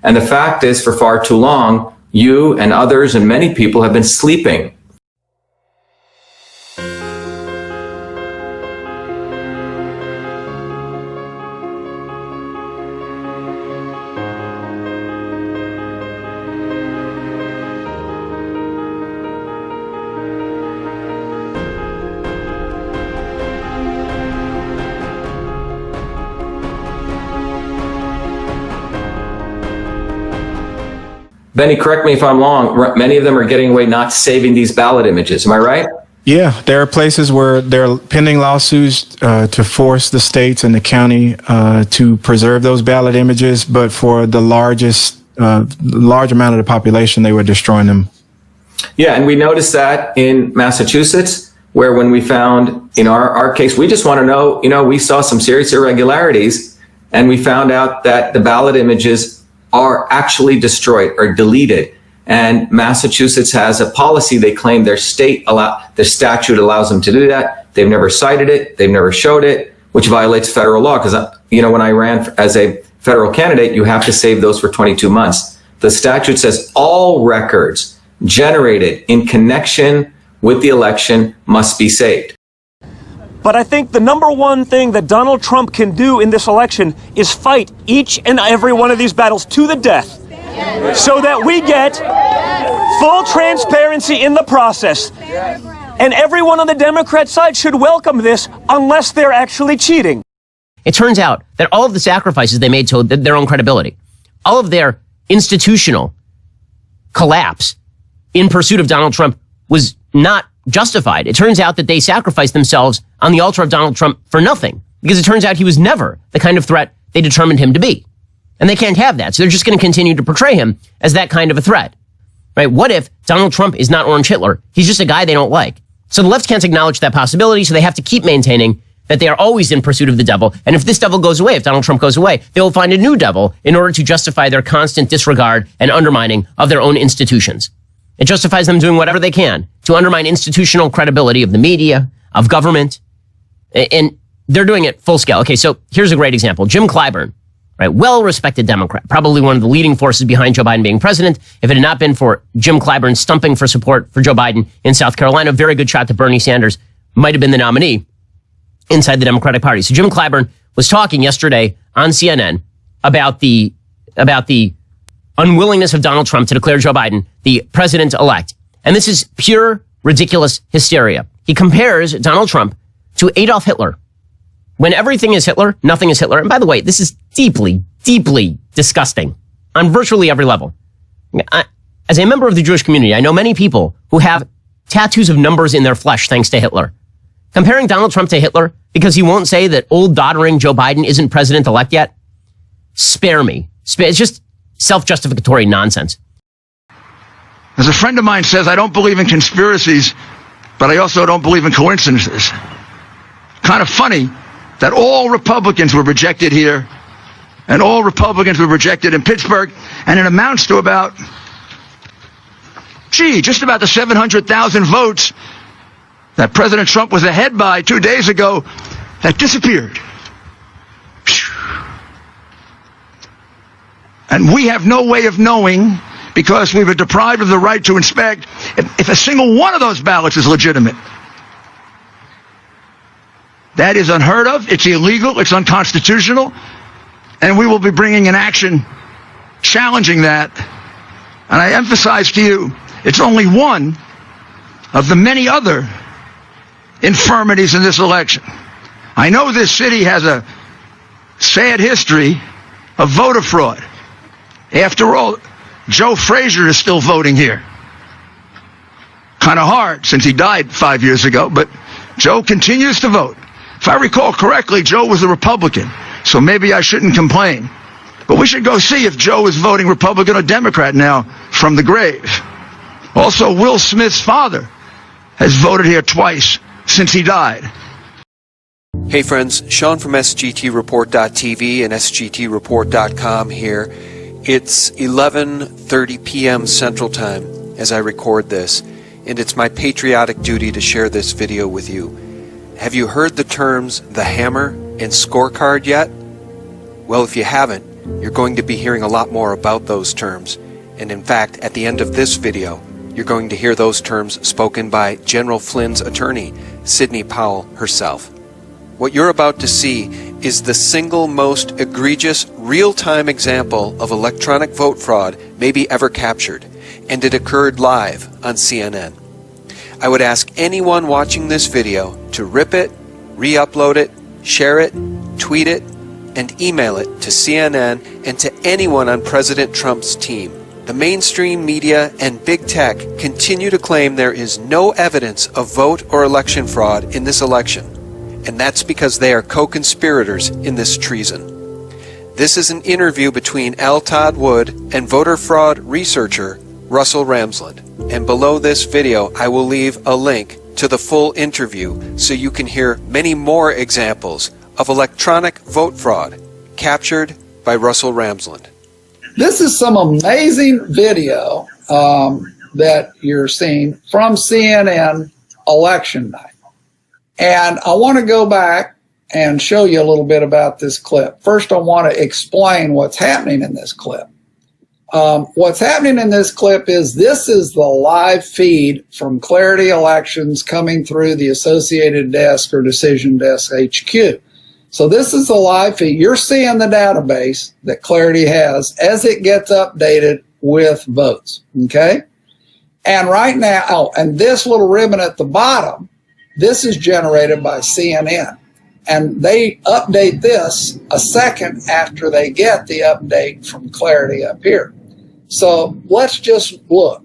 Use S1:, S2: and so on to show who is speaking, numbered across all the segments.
S1: And the fact is, for far too long, you and others and many people have been sleeping. Benny, correct me if I'm wrong, many of them are getting away not saving these ballot images. Am I right?
S2: Yeah, there are places where there are pending lawsuits to force the states and the county to preserve those ballot images, but for the large amount of the population, they were destroying them.
S1: Yeah, and we noticed that in Massachusetts, where when we found, in our case, we just want to know, we saw some serious irregularities, and we found out that the ballot images are actually destroyed or deleted. And Massachusetts has a policy. They claim their statute allows them to do that. They've never cited it. They've never showed it, which violates federal law. Because, when I ran as a federal candidate, you have to save those for 22 months. The statute says all records generated in connection with the election must be saved.
S3: But I think the number one thing that Donald Trump can do in this election is fight each and every one of these battles to the death so that we get full transparency in the process. And everyone on the Democrat side should welcome this unless they're actually cheating.
S4: It turns out that all of the sacrifices they made to their own credibility, all of their institutional collapse in pursuit of Donald Trump was not justified. It turns out that they sacrificed themselves on the altar of Donald Trump for nothing, because it turns out he was never the kind of threat they determined him to be. And they can't have that. So they're just going to continue to portray him as that kind of a threat. Right? What if Donald Trump is not Orange Hitler? He's just a guy they don't like. So the left can't acknowledge that possibility, so they have to keep maintaining that they are always in pursuit of the devil. And if this devil goes away, if Donald Trump goes away, they will find a new devil in order to justify their constant disregard and undermining of their own institutions. It justifies them doing whatever they can to undermine institutional credibility of the media, of government, and they're doing it full scale. Okay, so here's a great example. Jim Clyburn, right, well-respected Democrat, probably one of the leading forces behind Joe Biden being president. If it had not been for Jim Clyburn stumping for support for Joe Biden in South Carolina, very good shot that Bernie Sanders might have been the nominee inside the Democratic Party. So Jim Clyburn was talking yesterday on CNN about the unwillingness of Donald Trump to declare Joe Biden the president-elect. And this is pure, ridiculous hysteria. He compares Donald Trump to Adolf Hitler. When everything is Hitler, nothing is Hitler. And by the way, this is deeply, deeply disgusting on virtually every level. As a member of the Jewish community, I know many people who have tattoos of numbers in their flesh thanks to Hitler. Comparing Donald Trump to Hitler because he won't say that old doddering Joe Biden isn't president-elect yet? Spare me. It's just self-justificatory nonsense.
S5: As a friend of mine says, I don't believe in conspiracies, but I also don't believe in coincidences. Kind of funny that all Republicans were rejected here, and all Republicans were rejected in Pittsburgh, and it amounts to about, just about the 700,000 votes that President Trump was ahead by 2 days ago that disappeared. And we have no way of knowing, because we were deprived of the right to inspect, if a single one of those ballots is legitimate. That is unheard of. It's illegal. It's unconstitutional. And we will be bringing an action challenging that. And I emphasize to you, it's only one of the many other infirmities in this election. I know this city has a sad history of voter fraud. After all, Joe Frazier is still voting here. Kind of hard since he died 5 years ago, but Joe continues to vote. If I recall correctly, Joe was a Republican, so maybe I shouldn't complain. But we should go see if Joe is voting Republican or Democrat now from the grave. Also, Will Smith's father has voted here twice since he died.
S6: Hey friends, Sean from SGTReport.tv and SGTReport.com here. It's 11:30 p.m. Central Time as I record this, and it's my patriotic duty to share this video with you. Have you heard the terms the hammer and scorecard yet? Well, if you haven't, You're going to be hearing a lot more about those terms. And in fact, at the end of this video, you're going to hear those terms spoken by General Flynn's attorney, Sidney Powell herself. What you're about to see is the single most egregious real-time example of electronic vote fraud maybe ever captured, and it occurred live on CNN. I would ask anyone watching this video to rip it, re-upload it, share it, tweet it, and email it to CNN and to anyone on President Trump's team. The mainstream media and big tech continue to claim there is no evidence of vote or election fraud in this election, and that's because they are co-conspirators in this treason. This is an interview between L. Todd Wood and voter fraud researcher Russell Ramsland, and below this video I will leave a link to the full interview so you can hear many more examples of electronic vote fraud captured by Russell Ramsland.
S7: This is some amazing video that you're seeing from CNN election night. And I want to go back and show you a little bit about this clip. First, I want to explain what's happening in this clip. What's happening in this clip is this is the live feed from Clarity Elections coming through the Associated Desk or Decision Desk HQ. So this is the live feed. You're seeing the database that Clarity has as it gets updated with votes, okay? And right now, oh, and this little ribbon at the bottom, this is generated by CNN. And they update this a second after they get the update from Clarity up here. So let's just look.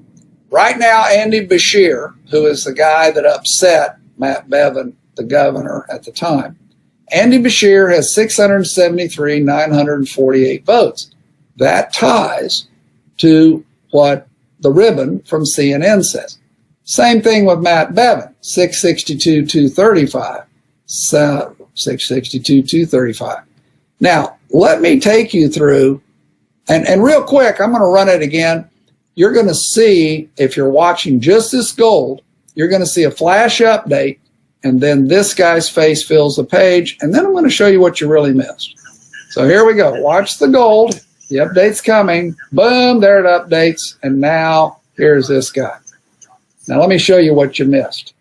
S7: Right now, Andy Beshear, who is the guy that upset Matt Bevin, the governor at the time, Andy Beshear has 673,948 votes. That ties to what the ribbon from CNN says. Same thing with Matt Bevin, 662,235. 662,235. Now, let me take you through, and real quick, I'm going to run it again. You're going to see, if you're watching just this gold, you're going to see a flash update, and then this guy's face fills the page, and then I'm going to show you what you really missed. So here we go. Watch the gold. The update's coming. Boom, there it updates, and now here's this guy. Now let me show you what you missed.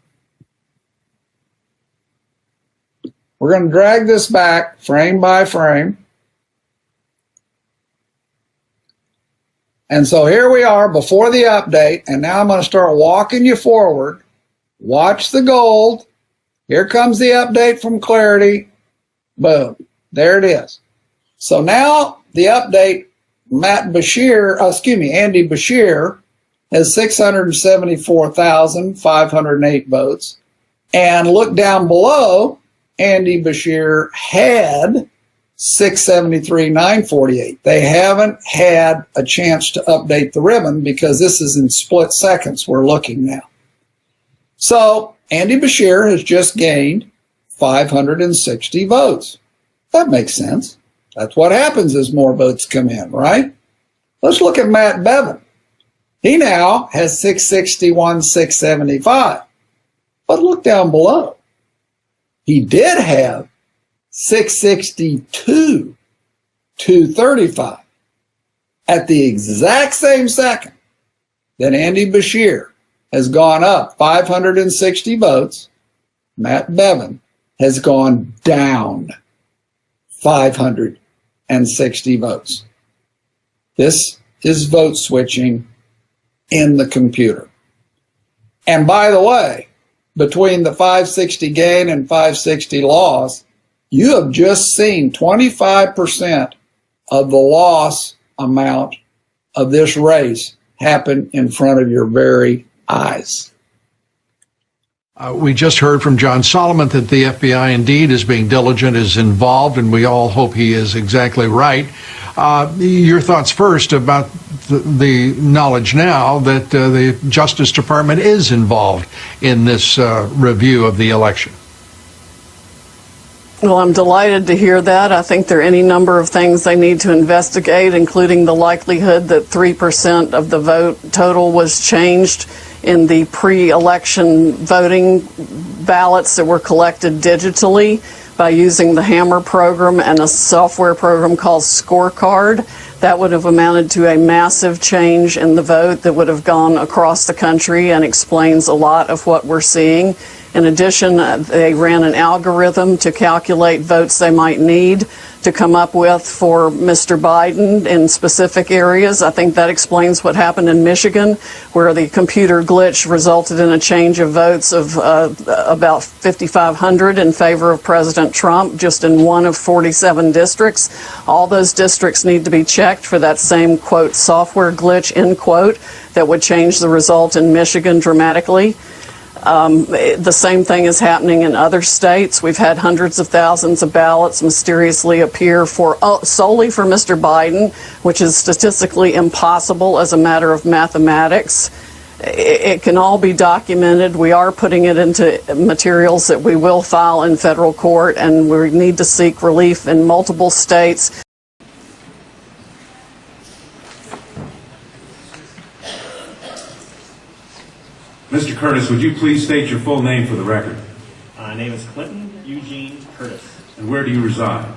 S7: We're going to drag this back frame by frame. And so here we are before the update, and now I'm going to start walking you forward. Watch the gold. Here comes the update from Clarity. Boom. There it is. So now the update, Andy Beshear has 674,508 votes. And look down below, Andy Beshear had 673,948. They haven't had a chance to update the ribbon because this is in split seconds we're looking now. So Andy Beshear has just gained 560 votes. That makes sense. That's what happens as more votes come in, right? Let's look at Matt Bevin. He now has 661,675. But look down below. He did have 662,235 at the exact same second that Andy Beshear has gone up 560 votes. Matt Bevin has gone down 560 votes. This is vote switching in the computer. And by the way, between the 560 gain and 560 loss, you have just seen 25% of the loss amount of this race happen in front of your very eyes.
S8: We just heard from John Solomon that the FBI indeed is being diligent, is involved, and we all hope he is exactly right. Your thoughts first about the knowledge now that the Justice Department is involved in this review of the election.
S9: Well, I'm delighted to hear that. I think there are any number of things they need to investigate, including the likelihood that 3% of the vote total was changed in the pre-election voting ballots that were collected digitally. by using the Hammer program and a software program called Scorecard. That would have amounted to a massive change in the vote that would have gone across the country and explains a lot of what we're seeing. In addition, they ran an algorithm to calculate votes they might need to come up with for Mr. Biden in specific areas. I think that explains what happened in Michigan, where the computer glitch resulted in a change of votes of about 5,500 in favor of President Trump, just in one of 47 districts. All those districts need to be checked for that same, quote, software glitch, end quote, that would change the result in Michigan dramatically. The same thing is happening in other states. We've had hundreds of thousands of ballots mysteriously appear solely for Mr. Biden, which is statistically impossible as a matter of mathematics. It can all be documented. We are putting it into materials that we will file in federal court, and we need to seek relief in multiple states.
S10: Mr. Curtis, would you please state your full name for the record?
S11: My name is Clinton Eugene Curtis.
S10: And where do you reside?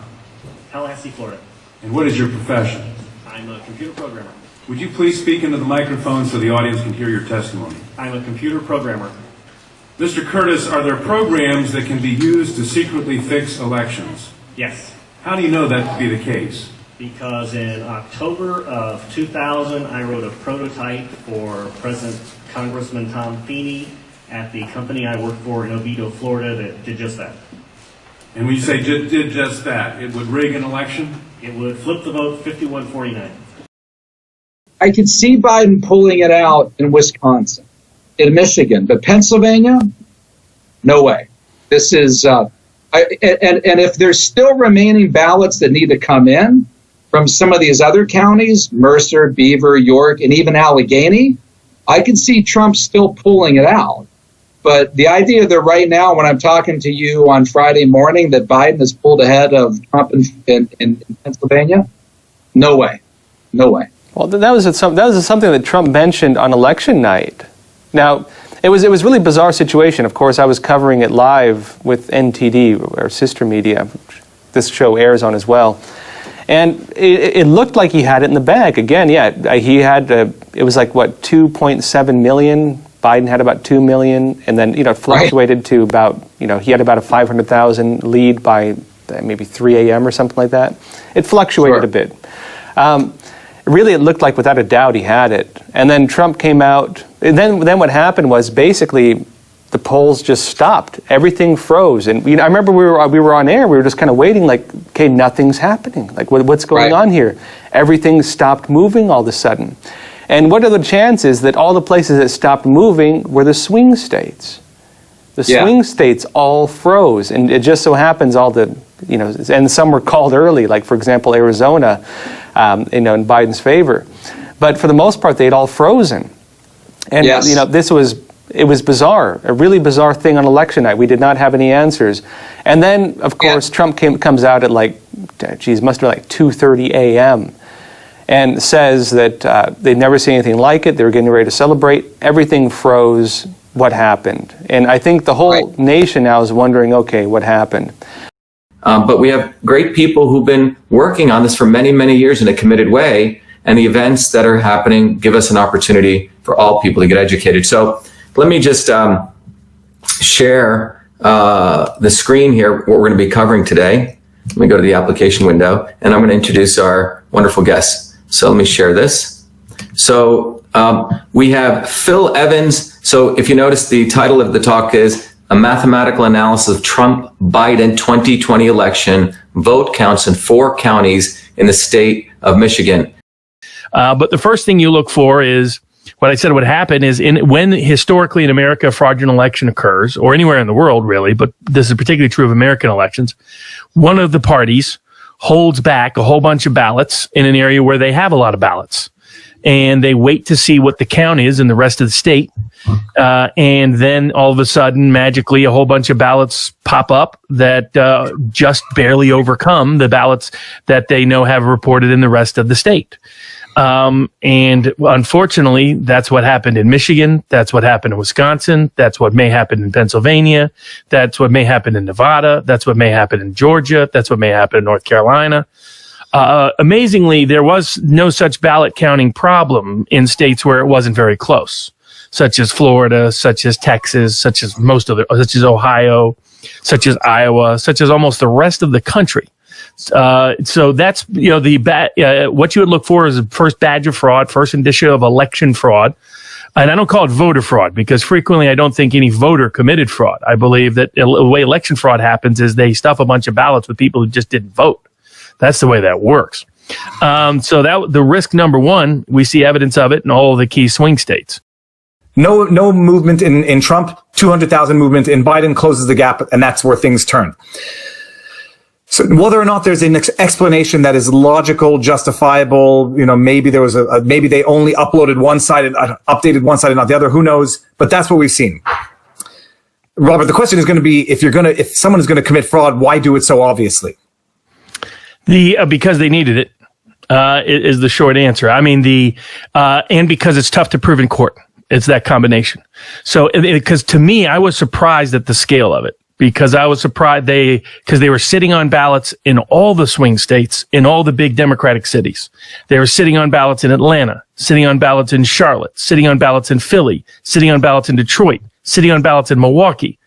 S11: Tallahassee, Florida.
S10: And what is your profession?
S11: I'm a computer programmer.
S10: Would you please speak into the microphone so the audience can hear your testimony?
S11: I'm a computer programmer.
S10: Mr. Curtis, are there programs that can be used to secretly fix elections?
S11: Yes.
S10: How do you know that to be the case?
S11: Because in October of 2000, I wrote a prototype for Congressman Tom Feeney at the company I work for in Oviedo, Florida, that did just that.
S10: And when you say did just that, it would rig an election?
S11: It would flip the vote 51-49.
S12: I could see Biden pulling it out in Wisconsin, in Michigan, but Pennsylvania, no way. This is, and if there's still remaining ballots that need to come in from some of these other counties, Mercer, Beaver, York, and even Allegheny, I can see Trump still pulling it out. But the idea that right now, when I'm talking to you on Friday morning, that Biden has pulled ahead of Trump in Pennsylvania, no way. No way.
S13: Well, that was something that Trump mentioned on election night. Now, it was a really bizarre situation. Of course, I was covering it live with NTD, our sister media. This show airs on as well. And it looked like he had it in the bag. Again, yeah, he had, it was like, what, 2.7 million? Biden had about 2 million. And then, it fluctuated to about, he had about a 500,000 lead by maybe 3 a.m. or something like that. It fluctuated a bit. Really, it looked like without a doubt he had it. And then Trump came out. And then what happened was basically the polls just stopped. Everything froze. And I remember we were on air. We were just kind of waiting like, okay, nothing's happening. Like, what's going on here? Everything stopped moving all of a sudden. And what are the chances that all the places that stopped moving were the swing states? The swing states all froze. And it just so happens all the, and some were called early, like, for example, Arizona, in Biden's favor. But for the most part, they'd all frozen. And, it was bizarre, a really bizarre thing on election night. We did not have any answers. And then, of course, Trump comes out at must have been like 2:30 a.m. and says that they'd never seen anything like it. They were getting ready to celebrate. Everything froze. What happened? And I think the whole nation now is wondering, okay, what happened?
S1: But we have great people who've been working on this for many, many years in a committed way. And the events that are happening give us an opportunity for all people to get educated. So let me just share the screen here, what we're going to be covering today. Let me go to the application window, and I'm going to introduce our wonderful guests. So let me share this. So we have Phil Evans. So if you notice, the title of the talk is A Mathematical Analysis of Trump-Biden 2020 Election Vote Counts in 4 counties in the state of Michigan.
S14: But the first thing you look for is what I said would happen is when historically in America a fraudulent election occurs, or anywhere in the world really, but this is particularly true of American elections, one of the parties holds back a whole bunch of ballots in an area where they have a lot of ballots. And they wait to see what the count is in the rest of the state. And then all of a sudden, magically, a whole bunch of ballots pop up that just barely overcome the ballots that they know have reported in the rest of the state. And unfortunately, that's what happened in Michigan. That's what happened in Wisconsin. That's what may happen in Pennsylvania. That's what may happen in Nevada. That's what may happen in Georgia. That's what may happen in North Carolina. Amazingly, there was no such ballot counting problem in states where it wasn't very close, such as Florida, such as Texas, such as such as Ohio, such as Iowa, such as almost the rest of the country. So that's, what you would look for is the first badge of fraud, first indicia of election fraud. And I don't call it voter fraud because frequently I don't think any voter committed fraud. I believe that the way election fraud happens is they stuff a bunch of ballots with people who just didn't vote. That's the way that works. So that the risk number one, we see evidence of it in all of the key swing states.
S15: No movement in Trump, 200,000 movement in Biden closes the gap, and that's where things turn. So whether or not there's an explanation that is logical, justifiable, maybe there was maybe they only updated one side and not the other, who knows? But that's what we've seen. Robert, the question is going to be, if someone is going to commit fraud, why do it so obviously?
S14: Because they needed it, is the short answer. I mean, and because it's tough to prove in court. It's that combination. So, because to me, I was surprised at the scale of it. Because I was surprised because they were sitting on ballots in all the swing states, in all the big Democratic cities. They were sitting on ballots in Atlanta, sitting on ballots in Charlotte, sitting on ballots in Philly, sitting on ballots in Detroit, sitting on ballots in Milwaukee.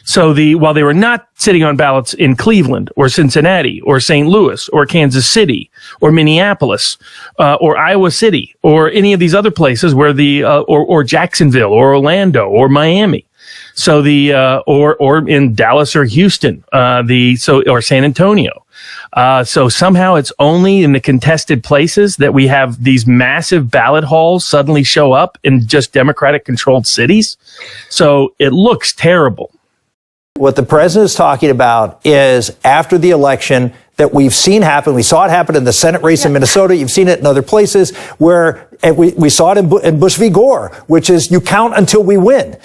S14: So while they were not sitting on ballots in Cleveland or Cincinnati or St. Louis or Kansas City or Minneapolis, or Iowa City or any of these other places where or Jacksonville or Orlando or Miami. So or in Dallas or Houston, or San Antonio. So somehow it's only in the contested places that we have these massive ballot hauls suddenly show up in just Democratic controlled cities. So it looks terrible.
S16: What the president is talking about is after the election that we've seen happen. We saw it happen in the Senate race in Minnesota. You've seen it in other places where we saw it in Bush v. Gore, which is you count until we win.